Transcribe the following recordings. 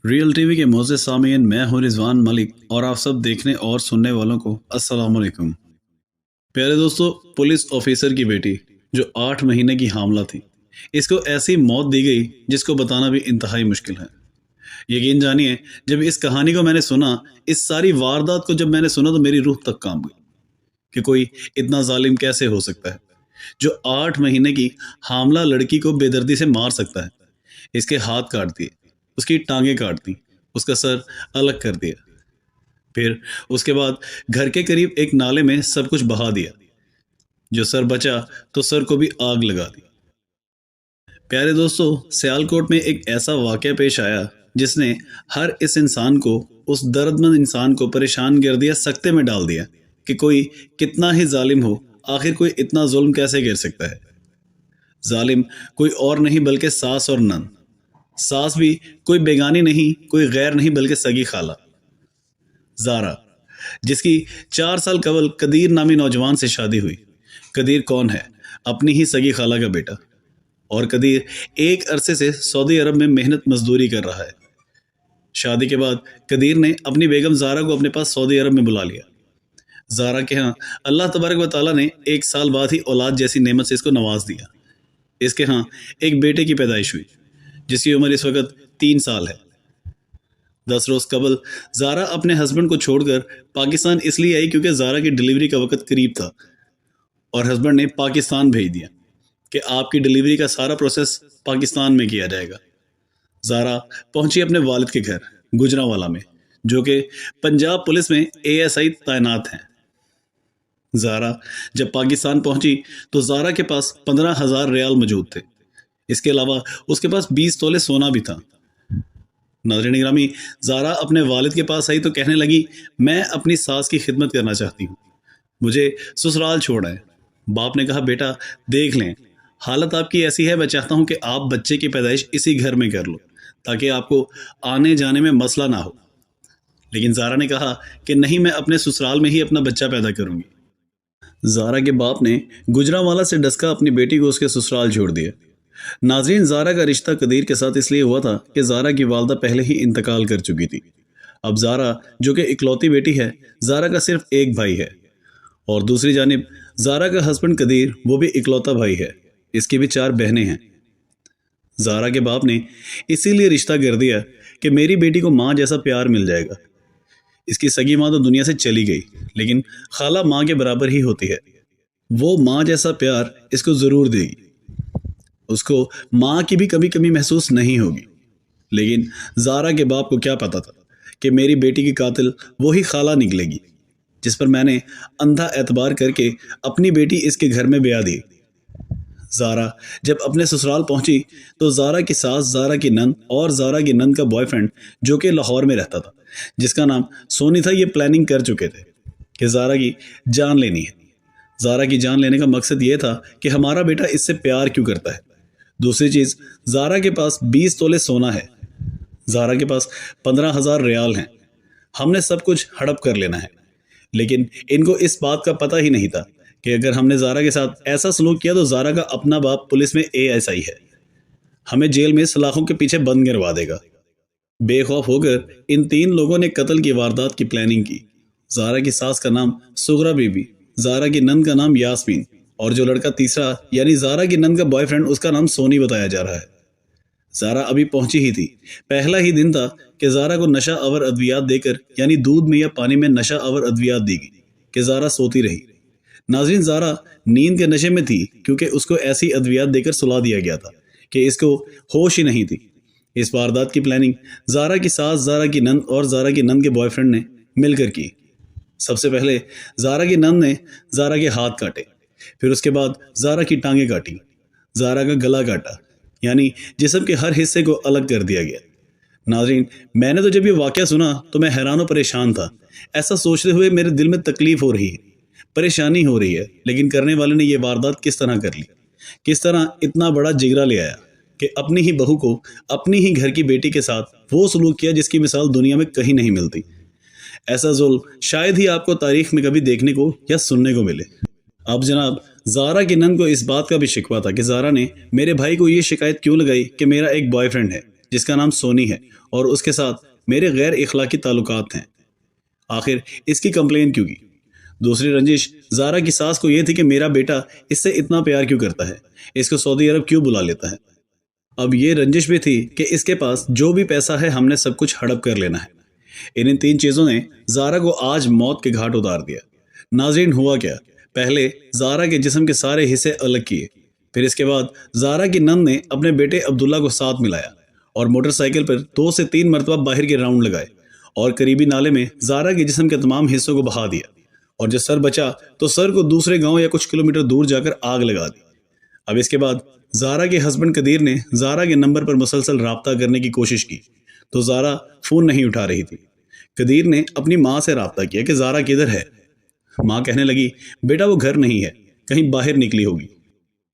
Real TV के मोअज़्ज़ज़ सामीन, मैं हूं रिजवान मलिक और आप सब देखने और सुनने वालों को अस्सलाम वालेकुम। प्यारे दोस्तों, पुलिस ऑफिसर की बेटी जो 8 महीने की हामला थी, इसको ऐसी मौत दी गई जिसको बताना भी इंतहाई मुश्किल है। यकीन जानिए, जब इस कहानी को मैंने सुना, इस सारी वारदात को जब मैंने सुना तो मेरी रूह तक कांप गई कि कोई इतना जालिम कैसे हो सकता है जो 8 महीने की हामला लड़की को बेदर्दी से मार सकता है। इसके हाथ काट दिए, उसकी टांगें काट दी, उसका सर अलग कर दिया। फिर उसके बाद घर के करीब एक नाले में सब कुछ बहा दिया। जो सर बचा तो सर को भी आग लगा दी। प्यारे दोस्तों, सियालकोट में एक ऐसा वाकया पेश आया जिसने हर इस इंसान को, उस दर्दमंद इंसान को परेशान कर दिया, सकते में डाल दिया कि कोई कितना ही जालिम हो, आखिर कोई इतना जुल्म कैसे कर सकता है। जालिम कोई और नहीं बल्कि सास और नन। सास भी कोई बेगानी नहीं, कोई गैर नहीं बल्कि सगी खाला जारा, जिसकी 4 साल कबल कदीर नामी नौजवान से शादी हुई। कदीर कौन है? अपनी ही सगी खाला का बेटा। और कदीर एक अरसे से सऊदी अरब में मेहनत मजदूरी कर रहा है। शादी के बाद कदीर ने अपनी बेगम जारा को अपने पास सऊदी अरब में बुला लिया। जारा के यहाँ अल्लाह तबारक व तआला ने 1 साल बाद ही औलाद जैसी नेमत से इसको नवाज दिया। इसके यहाँ एक बेटे की पैदाइश हुई जिसकी उम्र इस वक्त 3 साल है। 10 रोज कबल जारा अपने हस्बैंड को छोड़कर पाकिस्तान इसलिए आई क्योंकि जारा की डिलीवरी का वक्त करीब था और हस्बैंड ने पाकिस्तान भेज दिया कि आपकी डिलीवरी का सारा प्रोसेस पाकिस्तान में किया जाएगा। जारा पहुंची अपने वालिद के घर गुजरांवाला में, जो कि पंजाब पुलिस में एएसआई तैनात हैं। जारा जब पाकिस्तान पहुंची तो जारा के पास 15,000 रियाल मौजूद थे। इसके अलावा उसके पास 20 तोले सोना भी था। नाज़रीन गिरामी, जारा अपने वालिद के पास आई तो कहने लगी, मैं अपनी सास की खिदमत करना चाहती हूँ, मुझे ससुराल छोड़ आए। बाप ने कहा, बेटा देख लें, हालत आपकी ऐसी है, मैं चाहता हूँ कि आप बच्चे की पैदाइश इसी घर में कर लो ताकि आपको आने जाने में मसला ना हो। लेकिन जारा ने कहा कि नहीं, मैं अपने ससुराल में ही अपना बच्चा पैदा करूंगी। जारा के बाप ने गुजरांवाला से डसका अपनी बेटी को उसके ससुराल छोड़ दिया। नाज़रीन, जारा का रिश्ता कदीर के साथ इसलिए हुआ था कि जारा की वालदा पहले ही इंतकाल कर चुकी थी। अब जारा, जो कि इकलौती बेटी है, जारा का सिर्फ एक भाई है और दूसरी जानिब जारा का हस्बैंड कदीर, वो भी इकलौता भाई है। इसकी भी 4 बहनें हैं। जारा के बाप ने इसीलिए रिश्ता कर दिया कि मेरी बेटी को माँ जैसा प्यार मिल जाएगा। इसकी सगी माँ तो दुनिया से चली गई, लेकिन खाला माँ के बराबर ही होती है। वो माँ जैसा प्यार इसको ज़रूर देगी। उसको माँ की भी कभी कभी महसूस नहीं होगी। लेकिन जारा के बाप को क्या पता था कि मेरी बेटी की कातिल वही खाला निकलेगी जिस पर मैंने अंधा एतबार करके अपनी बेटी इसके घर में ब्याह दी। जारा जब अपने ससुराल पहुंची तो जारा की सास, जारा की नंद और जारा की नंद का बॉयफ्रेंड, जो कि लाहौर में रहता था, जिसका नाम सोनी था, ये प्लानिंग कर चुके थे कि जारा की जान लेनी है। जारा की जान लेने का मकसद ये था कि हमारा बेटा इससे प्यार क्यों करता है। दूसरी चीज़, जारा के पास 20 तोले सोना है, जारा के पास 15,000 रियाल हैं। हमने सब कुछ हड़प कर लेना है। लेकिन इनको इस बात का पता ही नहीं था कि अगर हमने जारा के साथ ऐसा सलूक किया तो जारा का अपना बाप पुलिस में एएसआई है, हमें जेल में सलाखों के पीछे बंद करवा देगा। बेखौफ होकर इन 3 लोगों ने कत्ल की वारदात की प्लानिंग की। जारा की सास का नाम सुगरा बीबी, जारा की नंद का नाम यास्मीन और जो लड़का तीसरा यानी जारा की नंद का बॉयफ्रेंड, उसका नाम सोनी बताया जा रहा है। जारा अभी पहुंची ही थी। पहला ही दिन था कि जारा को नशा अवर अद्वियात देकर, यानी दूध में या पानी में नशा अवर अद्वियात दी गई कि जारा सोती रही। नाज़रीन, जारा नींद के नशे में थी क्योंकि उसको ऐसी अद्वियात देकर सुला दिया गया था कि इसको होश ही नहीं थी। इस वारदात की प्लानिंग जारा की सास, जारा की नंद और जारा की नंद के बॉयफ्रेंड ने मिलकर की। सबसे पहले जारा की नंद ने जारा के हाथ काटे, फिर उसके बाद जारा की टांगें काटी, जारा का गला काटा, यानी जिस्म के हर हिस्से को अलग कर दिया गया। नाज़रीन, मैंने तो जब ये वाक़या सुना तो मैं हैरान और परेशान था। ऐसा सोचते हुए मेरे दिल में तकलीफ़ हो रही है, परेशानी हो रही है, लेकिन करने वाले ने ये वारदात किस तरह कर ली, किस तरह इतना बड़ा जिगरा ले आया कि अपनी ही बहू को, अपनी ही घर की बेटी के साथ वो सलूक किया जिसकी मिसाल दुनिया में कहीं नहीं मिलती। ऐसा जुल्म शायद ही आपको तारीख में कभी देखने को या सुनने को मिले। अब जनाब, जारा की नंद को इस बात का भी शिकवा था कि जारा ने मेरे भाई को ये शिकायत क्यों लगाई कि मेरा एक बॉयफ्रेंड है, جس کا نام سونی ہے اور اس کے ساتھ میرے غیر اخلاقی تعلقات ہیں۔ آخر اس کی کمپلین کیوں کی؟ دوسری رنجش زارا کی ساس کو یہ تھی کہ میرا بیٹا اس سے اتنا پیار کیوں کرتا ہے، اس کو سعودی عرب کیوں بلا لیتا ہے۔ اب یہ رنجش بھی تھی کہ اس کے پاس جو بھی پیسہ ہے ہم نے سب کچھ ہڑپ کر لینا ہے۔ ان تین چیزوں نے زارا کو آج موت کے گھاٹ اتار دیا۔ ناظرین، ہوا کیا؟ پہلے زارا کے جسم کے سارے حصے الگ کیے، پھر اس کے بعد زارا کی نند نے اپنے بیٹے عبداللہ کو ساتھ ملایا اور موٹر سائیکل پر 2 سے 3 مرتبہ باہر کے راؤنڈ لگائے اور قریبی نالے میں زارا کے جسم کے تمام حصوں کو بہا دیا، اور جب سر بچا تو سر کو دوسرے گاؤں یا کچھ کلومیٹر دور جا کر آگ لگا دی۔ اب اس کے بعد زارا کے ہسبینڈ قدیر نے زارا کے نمبر پر مسلسل رابطہ کرنے کی کوشش کی تو زارا فون نہیں اٹھا رہی تھی۔ قدیر نے اپنی ماں سے رابطہ کیا کہ زارا کدھر ہے۔ ماں کہنے لگی بیٹا وہ گھر نہیں ہے، کہیں باہر نکلی ہوگی۔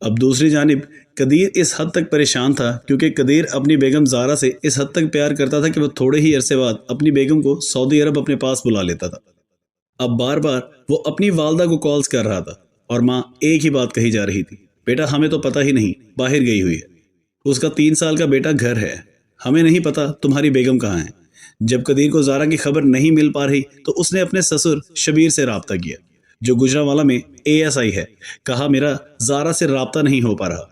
اب دوسری جانب قدیر اس حد تک پریشان تھا کیونکہ قدیر اپنی بیگم زارا سے اس حد تک پیار کرتا تھا کہ وہ تھوڑے ہی عرصے بعد اپنی بیگم کو سعودی عرب اپنے پاس بلا لیتا تھا۔ اب بار بار وہ اپنی والدہ کو کالز کر رہا تھا اور ماں ایک ہی بات کہی جا رہی تھی، بیٹا ہمیں تو پتہ ہی نہیں، باہر گئی ہوئی ہے، اس کا 3 سال کا بیٹا گھر ہے، ہمیں نہیں پتا تمہاری بیگم کہاں ہے۔ جب قدیر کو زارا کی خبر نہیں مل پا رہی تو اس نے اپنے سسر شبیر سے رابطہ کیا جو گجرانوالہ میں ASI ہے، کہا میرا زارا سے رابطہ نہیں ہو پا رہا۔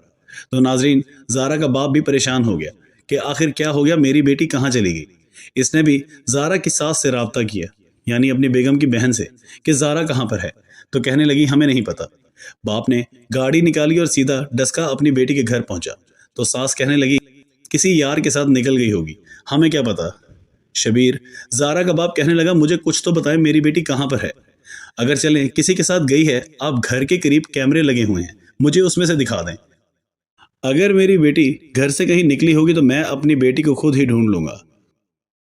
تو ناظرین، زارا کا باپ بھی پریشان ہو گیا کہ آخر کیا ہو گیا، میری بیٹی کہاں چلی گئی۔ اس نے بھی زارا کی ساس سے رابطہ کیا، یعنی اپنی بیگم کی بہن سے، کہ زارا کہاں پر ہے، تو کہنے لگی ہمیں نہیں پتا۔ باپ نے گاڑی نکالی اور سیدھا ڈسکا اپنی بیٹی کے گھر پہنچا تو ساس کہنے لگی کسی یار کے ساتھ نکل گئی ہوگی، ہمیں کیا پتا۔ شبیر، زارا کا باپ، کہنے لگا مجھے کچھ تو بتائیں میری بیٹی کہاں پر ہے، اگر چلیں کسی کے ساتھ گئی ہے، آپ گھر کے قریب کیمرے لگے ہوئے ہیں، مجھے اس میں سے دکھا دیں، اگر میری بیٹی گھر سے کہیں نکلی ہوگی تو میں اپنی بیٹی کو خود ہی ڈھونڈ لوں گا۔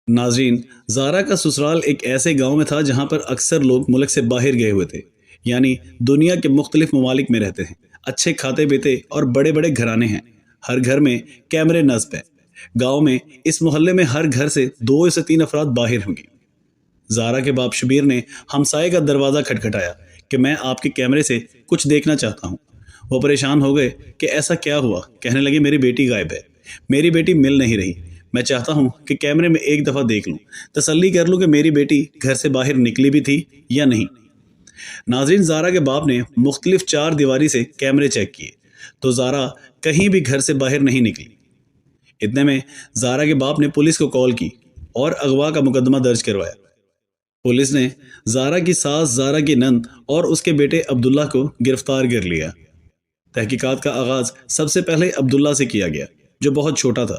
ناظرین، زارا کا سسرال ایک ایسے گاؤں میں تھا جہاں پر اکثر لوگ ملک سے باہر گئے ہوئے تھے، یعنی دنیا کے مختلف ممالک میں رہتے ہیں، اچھے کھاتے پیتے اور بڑے بڑے گھرانے ہیں، ہر گھر میں کیمرے نصب ہیں۔ گاؤں میں اس محلے میں ہر گھر سے 2 سے 3 افراد باہر ہوں گے۔ زارا کے باپ شبیر نے ہمسائے کا دروازہ کھٹکھٹایا کہ میں آپ کے کیمرے سے کچھ دیکھنا چاہتا ہوں۔ وہ پریشان ہو گئے کہ ایسا کیا ہوا۔ کہنے لگے میری بیٹی غائب ہے، میری بیٹی مل نہیں رہی، میں چاہتا ہوں کہ کیمرے میں ایک دفعہ دیکھ لوں، تسلی کر لوں کہ میری بیٹی گھر سے باہر نکلی بھی تھی یا نہیں۔ ناظرین، زارا کے باپ نے مختلف 4 دیواری سے کیمرے چیک کیے تو زارا کہیں بھی گھر سے باہر نہیں نکلی۔ اتنے میں زارا کے باپ نے پولیس کو کال کی اور اغوا کا مقدمہ درج کروایا۔ پولیس نے زارا کی ساس، زارا کی نند اور اس کے بیٹے عبداللہ کو گرفتار کر لیا۔ تحقیقات کا آغاز سب سے پہلے عبداللہ سے کیا گیا جو بہت چھوٹا تھا،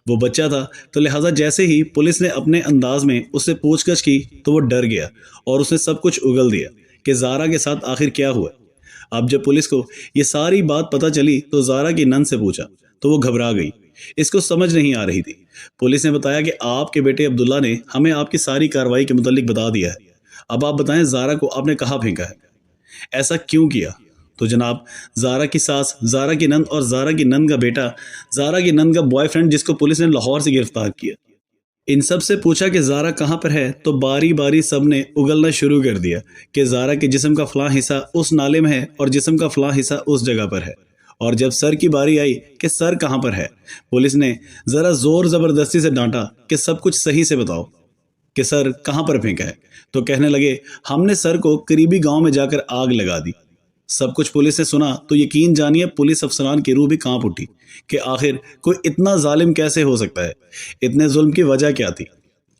وہ بچہ تھا تو لہٰذا جیسے ہی پولیس نے اپنے انداز میں اس سے پوچھ گچھ کی تو وہ ڈر گیا اور اس نے سب کچھ اگل دیا کہ زارا کے ساتھ آخر کیا ہوا۔ اب جب پولیس کو یہ ساری بات پتہ چلی تو زارا کی نند سے پوچھا تو وہ گھبرا گئی، اس کو سمجھ نہیں آ رہی تھی۔ پولیس نے بتایا کہ آپ کے بیٹے عبداللہ نے ہمیں آپ کی ساری کارروائی کے متعلق بتا دیا ہے، اب آپ بتائیں زارا کو آپ نے کہاں پھینکا ہے، ایسا کیوں کیا؟ تو جناب، زارا کی ساس، زارا کی نند اور زارا کی نند کا بیٹا، زارا کی نند کا بوائے فرینڈ جس کو پولیس نے لاہور سے گرفتار کیا، ان سب سے پوچھا کہ زارا کہاں پر ہے تو باری باری سب نے اگلنا شروع کر دیا کہ زارا کے جسم کا فلاں حصہ اس نالے میں ہے اور جسم کا فلاں حصہ اس جگہ پر ہے۔ اور جب سر کی باری آئی کہ سر کہاں پر ہے، پولیس نے ذرا زور زبردستی سے ڈانٹا کہ سب کچھ صحیح سے بتاؤ کہ سر کہاں پر پھینکا ہے، تو کہنے لگے ہم نے سر کو قریبی گاؤں میں جا کر آگ لگا دی۔ سب کچھ پولیس نے سنا تو یقین جانیے پولیس افسران کی روح بھی کانپ اٹھی کہ آخر کوئی اتنا ظالم کیسے ہو سکتا ہے، اتنے ظلم کی وجہ کیا تھی؟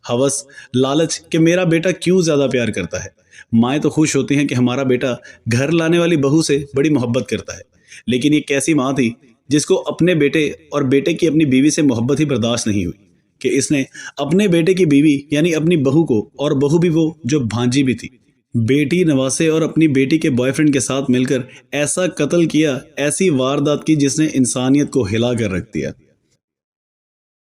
ہوس، لالچ کہ میرا بیٹا کیوں زیادہ پیار کرتا ہے۔ مائیں تو خوش ہوتی ہیں کہ ہمارا بیٹا گھر لانے والی بہو سے بڑی محبت کرتا ہے، لیکن یہ کیسی ماں تھی جس کو اپنے بیٹے اور بیٹے کی اپنی بیوی سے محبت ہی برداشت نہیں ہوئی کہ اس نے اپنے بیٹے کی بیوی یعنی اپنی بہو کو، اور بہو بھی وہ جو بھانجی بھی تھی، بیٹی نواسے اور اپنی بیٹی کے بوائے فرینڈ کے ساتھ مل کر ایسا قتل کیا، ایسی واردات کی جس نے انسانیت کو ہلا کر رکھ دیا۔